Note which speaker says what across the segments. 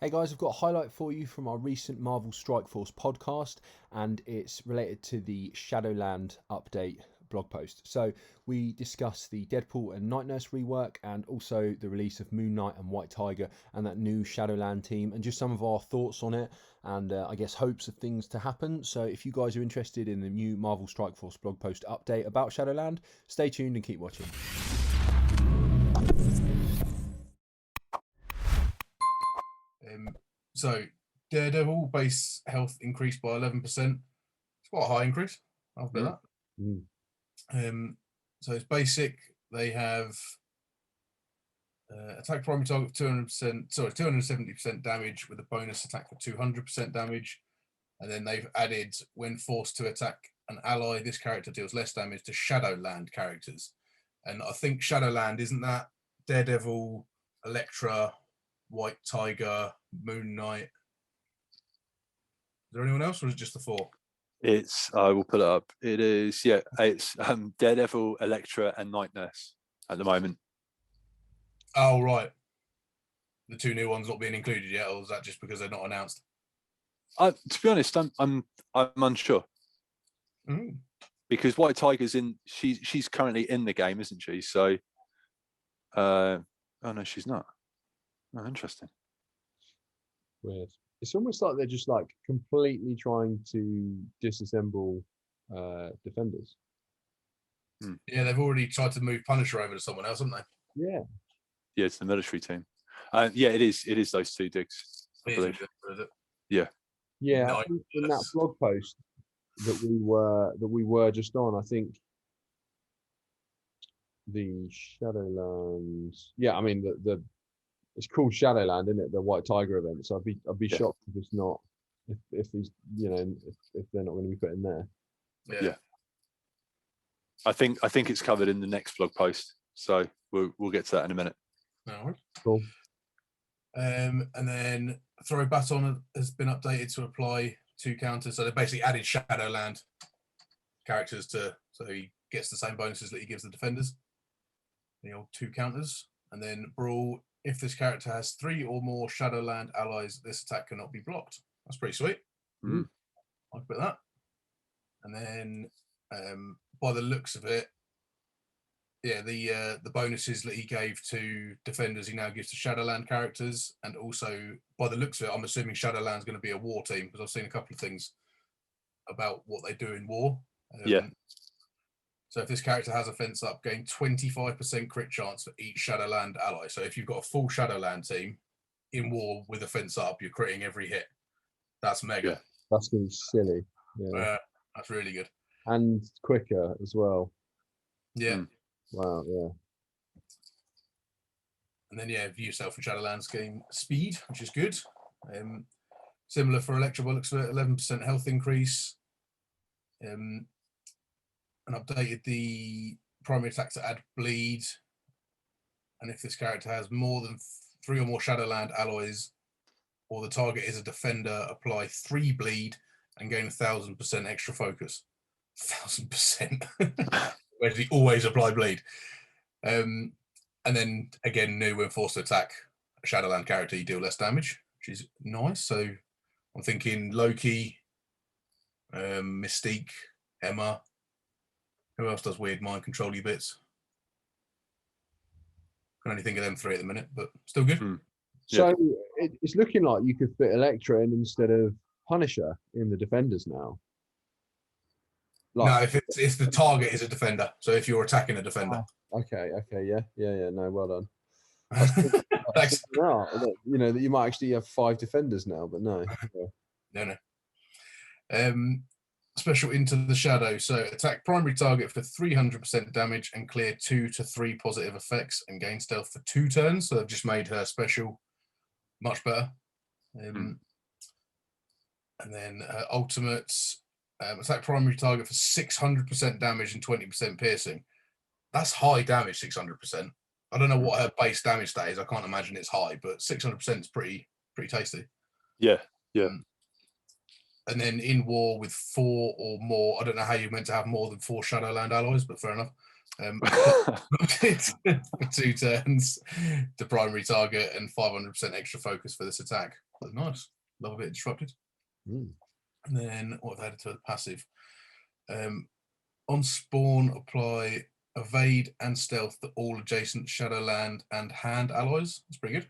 Speaker 1: Hey guys, I've got a highlight for you from our recent Marvel Strike Force podcast, and it's related to the Shadowland update blog post. So we discuss the Deadpool and Night Nurse rework, and also the release of Moon Knight and White Tiger and that new Shadowland team, and just some of our thoughts on it, and I guess hopes of things to happen. So if you guys are interested in the new Marvel Strike Force blog post update about Shadowland, stay tuned and keep watching.
Speaker 2: So Daredevil base health increased by 11%. It's quite a high increase. I'll bet that. So it's basic. They have attack primary target 200%, 270% damage with a bonus attack for 200% damage. And then they've added, when forced to attack an ally, this character deals less damage to Shadowland characters. And I think Shadowland, isn't that Daredevil, Elektra, White Tiger, Moon Knight? Is there anyone else, or is it just the four?
Speaker 3: I will put it up. It is, yeah, it's Daredevil, Elektra, and Night Nurse at the moment.
Speaker 2: Oh, right. The two new ones not being included yet, or is that just because they're not announced?
Speaker 3: To be honest, I'm unsure. Because White Tiger's in. She's currently in the game, isn't she? So, oh no, she's not. Oh, interesting.
Speaker 4: Weird. It's almost like they're just like completely trying to disassemble defenders.
Speaker 2: Yeah, they've already tried to move Punisher over to someone else, haven't they?
Speaker 4: Yeah.
Speaker 3: Yeah, it's the military team. Yeah, it is. It is those two digs. I believe. Yeah.
Speaker 4: Yeah.
Speaker 2: No,
Speaker 4: I think in that blog post that we were just on, I think the Shadowlands. Yeah, I mean the it's called Shadowland, isn't it? The White Tiger event. So I'd be shocked if it's not, if he's, you know, if they're not going to be put in there.
Speaker 3: Yeah. I think it's covered in the next blog post. So we'll get to that in a minute.
Speaker 2: No.
Speaker 4: Cool.
Speaker 2: And then Throw Baton has been updated to apply 2 counters. So they basically added Shadowland characters so he gets the same bonuses that he gives the defenders. The old 2 counters. And then Brawl, if this character has 3 or more Shadowland allies, this attack cannot be blocked. That's pretty sweet. I'll put that. And then by the looks of it, yeah, the bonuses that he gave to defenders, he now gives to Shadowland characters. And also, by the looks of it, I'm assuming Shadowland's going to be a war team, because I've seen a couple of things about what they do in war. So if this character has a fence up, gain 25% crit chance for each Shadowland ally. So if you've got a full Shadowland team in war with a fence up, you're critting every hit. That's mega.
Speaker 4: Yeah, that's going to be silly. Yeah.
Speaker 2: That's really good.
Speaker 4: And quicker as well.
Speaker 2: Yeah.
Speaker 4: Wow, yeah.
Speaker 2: And then, view yourself in Shadowlands gain speed, which is good. Similar for Elektra, 11% health increase. And updated the primary attack to add bleed. And if this character has more than 3 or more Shadowland allies, or the target is a defender, apply 3 bleed and gain 1,000% extra focus. 1,000%. Where does he always apply bleed? And then again, new when forced to attack a Shadowland character, you deal less damage, which is nice. So I'm thinking Loki, Mystique, Emma. Who else does weird mind control-y bits? Can only think of them 3 at the minute, but still good.
Speaker 4: So it's looking like you could fit Elektra in instead of Punisher in the defenders now.
Speaker 2: No, if the target is a defender. So if you're attacking a defender.
Speaker 4: Okay, yeah. No, well done.
Speaker 2: Thanks.
Speaker 4: You know that you might actually have 5 defenders now, but no.
Speaker 2: No. Special Into the Shadow. So attack primary target for 300% damage and clear 2 to 3 positive effects and gain stealth for 2 turns. So they've just made her special much better. And then ultimates. Attack primary target for 600% damage and 20% piercing. That's high damage, 600%. I don't know what her base damage stat is. I can't imagine it's high, but 600% is pretty tasty.
Speaker 3: Yeah.
Speaker 2: And then in war with 4 or more, I don't know how you're meant to have more than 4 Shadowland allies, but fair enough. For 2 turns, the primary target, and 500% extra focus for this attack. That's nice. Love a bit of disrupted.
Speaker 4: Mm.
Speaker 2: And then what have I added to the passive? On spawn, apply evade and stealth to all adjacent Shadowland and hand allies. That's pretty good.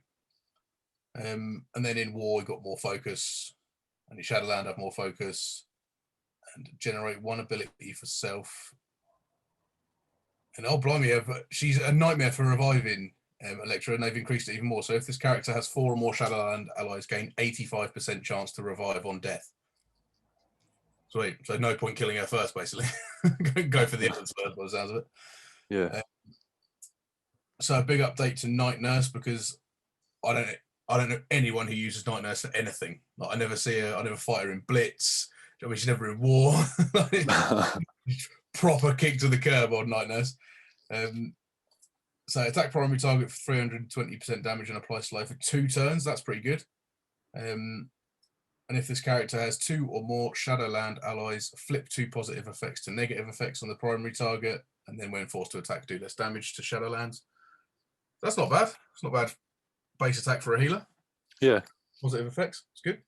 Speaker 2: And then in war, you got more focus, and your Shadowland have more focus, and generate 1 ability for self. And oh blimey, she's a nightmare for reviving Electra, and they've increased it even more. So if this character has 4 or more Shadowland allies, gain 85% chance to revive on death. Sweet. So no point killing her first, basically. Go for the others first, by the sounds of it.
Speaker 3: Yeah.
Speaker 2: So a big update to Night Nurse, because I don't know anyone who uses Night Nurse for anything. Like, I never fight her in Blitz. I mean, she's never in war. Proper kick to the curb on Night Nurse. So attack primary target for 320% damage and apply slow for 2 turns. That's pretty good. And if this character has 2 or more Shadowland allies, flip 2 positive effects to negative effects on the primary target, and then when forced to attack, do less damage to Shadowlands. That's not bad. It's not bad base attack for a healer.
Speaker 3: Yeah.
Speaker 2: Positive effects. It's good.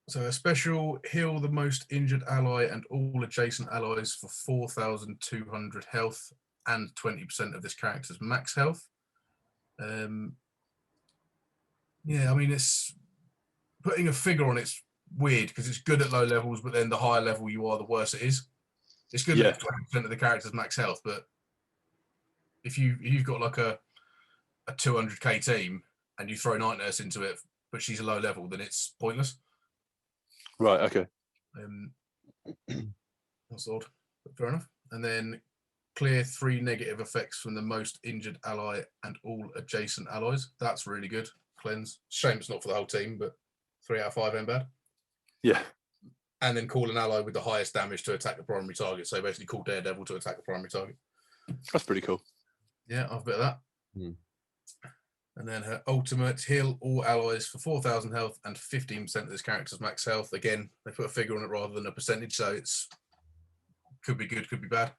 Speaker 2: So a special, heal the most injured ally and all adjacent allies for 4,200 health and 20% of this character's max health. Yeah, I mean, it's putting a figure on it's weird because it's good at low levels, but then the higher level you are, the worse it is. It's good at 20% of the character's max health, but if you've got like a 200k team and you throw Night Nurse into it, but she's a low level, then it's pointless.
Speaker 3: Right. Okay.
Speaker 2: That's odd, but fair enough. And then clear 3 negative effects from the most injured ally and all adjacent allies. That's really good. Cleanse. Shame it's not for the whole team, but 3 out of 5 ain't bad.
Speaker 3: Yeah.
Speaker 2: And then call an ally with the highest damage to attack the primary target. So basically call Daredevil to attack the primary target.
Speaker 3: That's pretty cool.
Speaker 2: Yeah, I've a bit of that.
Speaker 4: Mm.
Speaker 2: And then her ultimate, heal all allies for 4,000 health and 15% of this character's max health. Again, they put a figure on it rather than a percentage, so it's could be good, could be bad.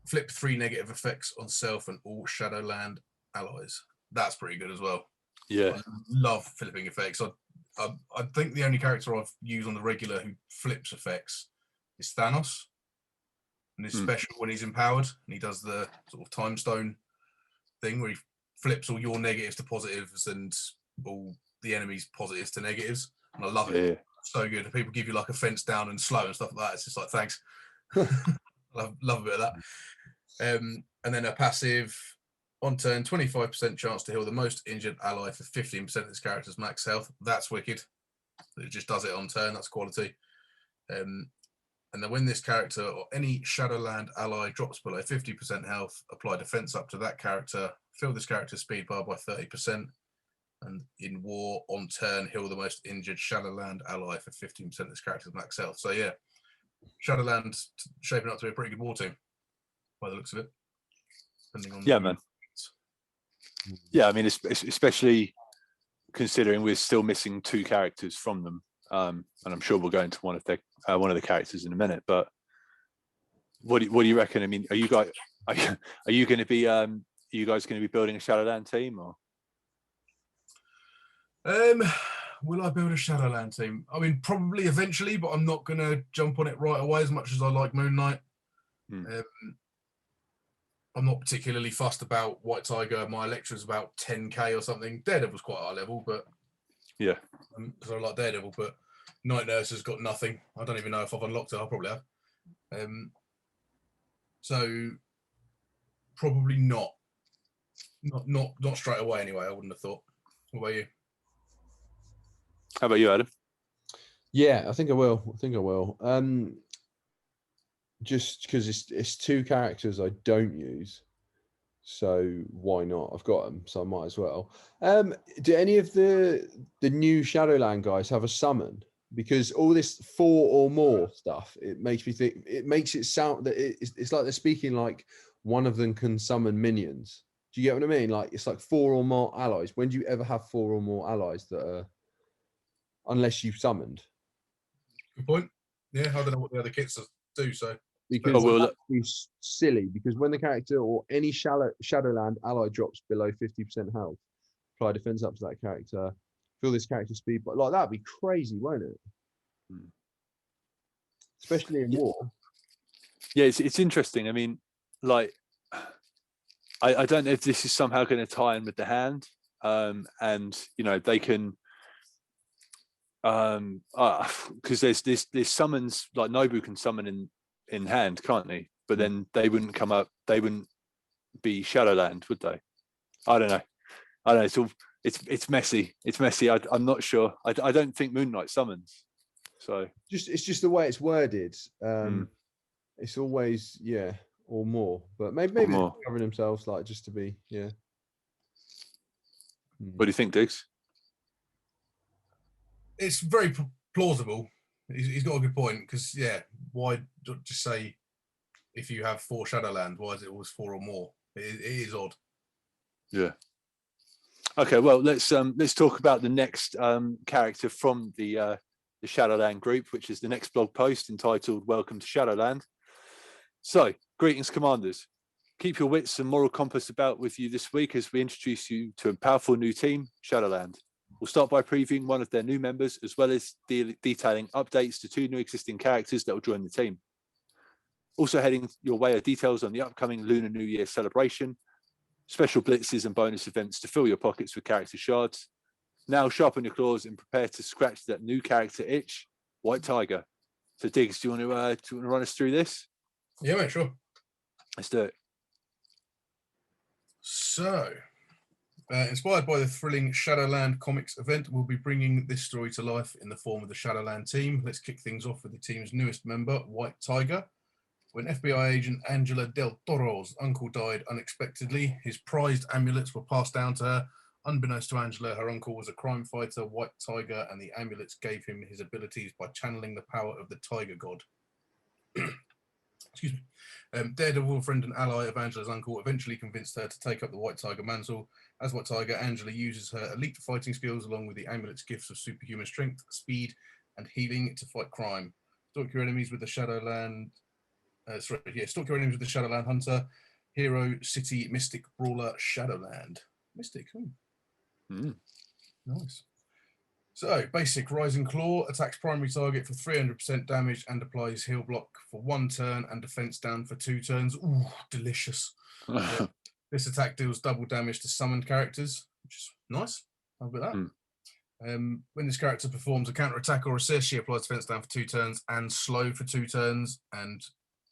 Speaker 2: Flip 3 negative effects on self and all Shadowland allies. That's pretty good as well.
Speaker 3: Yeah.
Speaker 2: I love flipping effects. I think the only character I've used on the regular who flips effects is Thanos. And his special when he's empowered, and he does the sort of time stone thing where he flips all your negatives to positives and all the enemy's positives to negatives. And I love it.
Speaker 3: Yeah.
Speaker 2: So good. People give you like a fence down and slow and stuff like that. It's just like, thanks. love a bit of that. And then a passive on turn, 25% chance to heal the most injured ally for 15% of this character's max health. That's wicked. It just does it on turn. That's quality. And then when this character or any Shadowland ally drops below 50% health, apply defense up to that character, fill this character's speed bar by 30%, and in war on turn, heal the most injured Shadowland ally for 15% of this character's max health. So yeah, Shadowland shaping up to be a pretty good war team by the looks of it.
Speaker 3: Yeah, man. Yeah, I mean, especially considering we're still missing 2 characters from them. And I'm sure we'll go into one of the characters in a minute. But what do you reckon? I mean, are you guys going to be building a Shadowland team or?
Speaker 2: Will I build a Shadowland team? I mean, probably eventually, but I'm not going to jump on it right away as much as I like Moon Knight. I'm not particularly fussed about White Tiger. My Electra's about 10k or something. Daredevil's quite high level, but
Speaker 3: yeah,
Speaker 2: because I like Daredevil, but Night Nurse has got nothing. I don't even know if I've unlocked it. I probably have. So probably not straight away anyway. I wouldn't have thought. What about you?
Speaker 3: How about you, Adam?
Speaker 4: Yeah, I think I will. Just because it's 2 characters I don't use, so why not? I've got them, so I might as well. Do any of the new Shadowland guys have a summon? Because all this 4 or more stuff, it makes me think. It makes it sound that it's like they're speaking like one of them can summon minions. Do you get what I mean? Like it's like 4 or more allies. When do you ever have 4 or more allies that are, unless you've summoned?
Speaker 2: Good point. Yeah, I don't know what the other kits do. So
Speaker 4: because it's silly. Because when the character or any Shadowland ally drops below 50% health, apply defense up to that character. Fill this character speed, but like that'd be crazy, won't it? Especially in war.
Speaker 3: Yeah, it's interesting. I mean, like, I don't know if this is somehow going to tie in with the hand, and they can, because there's summons, like Nobu can summon in hand, can't he? But then they wouldn't come up. They wouldn't be Shadowland, would they? I don't know. It's messy. It's messy. I'm not sure. I don't think Moon Knight summons. So
Speaker 4: it's just the way it's worded. It's always or more, but maybe they're covering themselves like just to be
Speaker 3: What do you think, Diggs?
Speaker 2: It's very plausible. He's got a good point because why just say if you have 4 Shadowland? Why is it always 4 or more? It is odd.
Speaker 3: Yeah. Okay. Well, let's talk about the next character from the Shadowland group, which is the next blog post entitled "Welcome to Shadowland." So, greetings, commanders. Keep your wits and moral compass about with you this week as we introduce you to a powerful new team, Shadowland. We'll start by previewing one of their new members, as well as detailing updates to 2 new existing characters that will join the team. Also heading your way are details on the upcoming Lunar New Year celebration, special blitzes and bonus events to fill your pockets with character shards. Now sharpen your claws and prepare to scratch that new character itch, White Tiger. So Diggs, do you want to run us through this?
Speaker 2: Yeah, mate, sure.
Speaker 3: Let's do it.
Speaker 2: So, inspired by the thrilling Shadowland Comics event, we'll be bringing this story to life in the form of the Shadowland team. Let's kick things off with the team's newest member, White Tiger. When FBI agent Angela Del Toro's uncle died unexpectedly, his prized amulets were passed down to her. Unbeknownst to Angela, her uncle was a crime fighter, White Tiger, and the amulets gave him his abilities by channeling the power of the Tiger God. Excuse me. Daredevil, friend and ally of Angela's uncle, eventually convinced her to take up the White Tiger mantle. As White Tiger, Angela uses her elite fighting skills along with the amulet's gifts of superhuman strength, speed, and healing to fight crime. Stalk your enemies with the Shadowland. Stalk your enemies with the Shadowland Hunter, Hero City Mystic Brawler Shadowland. Mystic. Nice. So, basic Rising Claw attacks primary target for 300% damage and applies heal block for 1 turn and defense down for 2 turns. Ooh, delicious. This attack deals double damage to summoned characters, which is nice. How about that? When this character performs a counter attack or assist, she applies defense down for 2 turns and slow for 2 turns, and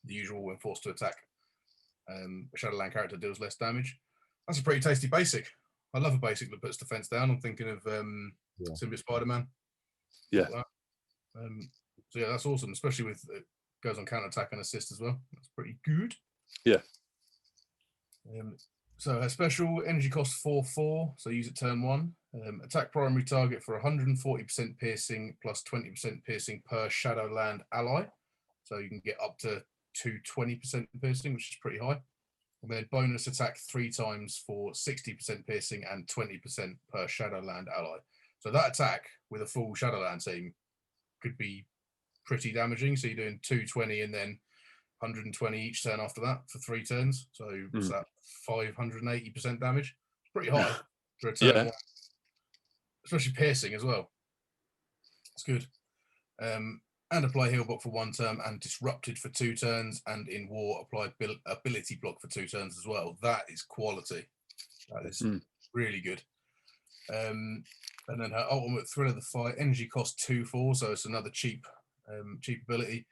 Speaker 2: the usual when forced to attack. A Shadowland character deals less damage. That's a pretty tasty basic. I love a basic that puts defense down. I'm thinking of Symbiote Spider-Man.
Speaker 3: Yeah.
Speaker 2: Like so that's awesome, especially with it goes on counter attack and assist as well. That's pretty good.
Speaker 3: Yeah.
Speaker 2: So her special energy cost 4/4, so use it turn 1. Attack primary target for 140% piercing plus 20% piercing per Shadowland ally. So you can get up to 220% piercing, which is pretty high. And then bonus attack 3 times for 60% piercing and 20% per Shadowland ally. So that attack with a full Shadowland team could be pretty damaging. So you're doing 220 and then 120 each turn after that for 3 turns. So what's that? 580% damage. It's pretty high for a turn.
Speaker 3: Yeah.
Speaker 2: Especially piercing as well. It's good. And apply heal block for 1 turn and disrupted for 2 turns, and in war apply ability block for 2 turns as well. That is quality. That is really good. And then her ultimate thrill of the fight, energy cost 2/4, so it's another cheap ability.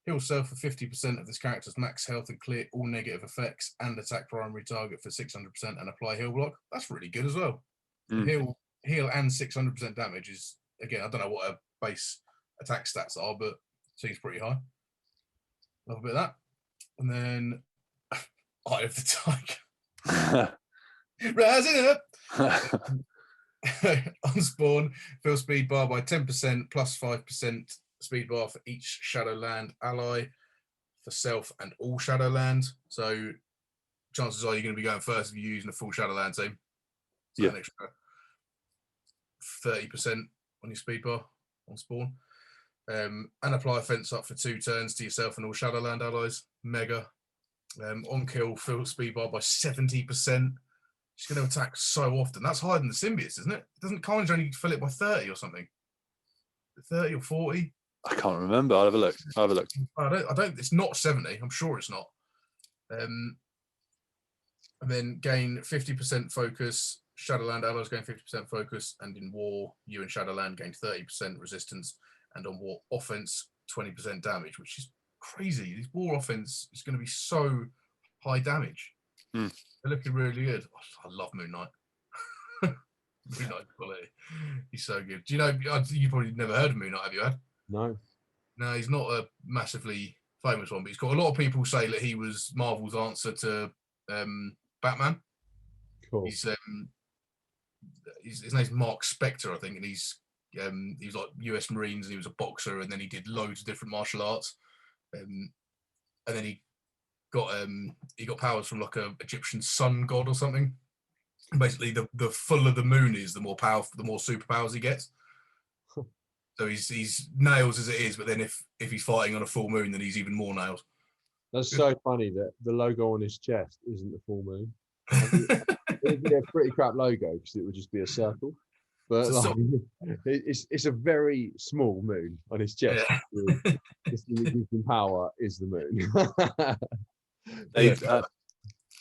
Speaker 2: Heal self for 50% of this character's max health and clear all negative effects, and attack primary target for 600% and apply heal block. That's really good as well. Heal and 600% damage is, again, I don't know what a base attack stats are, but seems pretty high. Love a bit of that. And then Eye of the Tiger. Rising up. On spawn, fill speed bar by 10% plus 5% speed bar for each Shadowland ally for self and all Shadowland. So chances are you're going to be going first if you're using a full Shadowland team. So an extra 30% on your speed bar on spawn. And apply a fence up for 2 turns to yourself and all Shadowland allies. mega. On kill, fill speed bar by 70%. She's going to attack so often. That's higher than the symbiote, isn't it? Doesn't Carnage only fill it by 30 or something? 30 or 40?
Speaker 3: I can't remember. I'll have a look.
Speaker 2: I don't. It's not 70. I'm sure it's not. And then gain 50% focus. Shadowland allies gain 50% focus, and in war, you and Shadowland gain 30% resistance, and on war offense, 20% damage, which is crazy. This war offense is going to be so high damage. They're looking really good. I love Moon Knight. Moon Knight quality. He's so good. Do you know? You probably never heard of Moon Knight, have you had?
Speaker 4: No.
Speaker 2: No, he's not a massively famous one, but he's got a lot of people say that he was Marvel's answer to Batman.
Speaker 4: Cool.
Speaker 2: His name's Mark Spector, I think, and he was like US Marines, and he was a boxer, and then he did loads of different martial arts, and then he got powers from like a Egyptian sun god or something. And basically, the fuller the moon is, the more powerful, the more superpowers he gets. So he's nails as it is, but then if he's fighting on a full moon, then he's even more nails.
Speaker 4: That's so funny that the logo on his chest isn't the full moon. It'd be a pretty crap logo because it would just be a circle. But it's a very small moon on his chest. Yeah. Just the gives him power is the moon.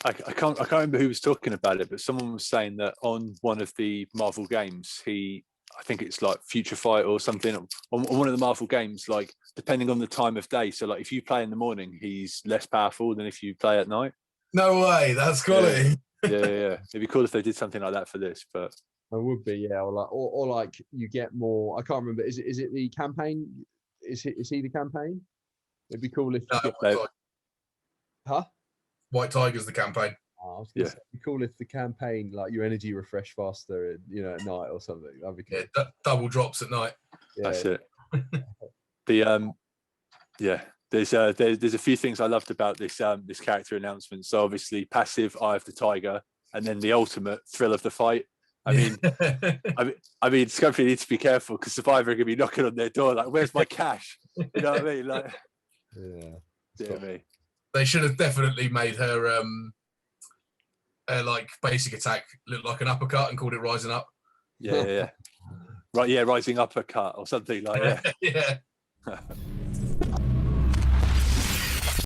Speaker 3: I can't remember who was talking about it, but someone was saying that on one of the Marvel games, I think it's like Future Fight or something, on one of the Marvel games, like depending on the time of day. So like if you play in the morning, he's less powerful than if you play at night.
Speaker 2: No way, that's quality.
Speaker 3: Yeah. It'd be cool if they did something like that for this, but
Speaker 4: it would be, yeah. Or like you get more. I can't remember. Is it the campaign? Is he the campaign? It'd be cool if.
Speaker 2: White Tiger's the campaign.
Speaker 4: Oh, it'd be cool if the campaign, like your energy refresh faster, at night or something. That'd be cool.
Speaker 2: Yeah, double drops at night.
Speaker 4: Yeah.
Speaker 3: That's it. There's a few things I loved about this character announcement. So obviously passive Eye of the Tiger, and then the ultimate thrill of the fight. I mean, Scumfrey needs to be careful because Survivor are going to be knocking on their door like, "Where's my cash?" You know what I mean? Like, me.
Speaker 2: They should have definitely made her like basic attack look like an uppercut and called it Rising Up.
Speaker 3: Yeah. Right, yeah, Rising Uppercut or something like that.
Speaker 2: Yeah.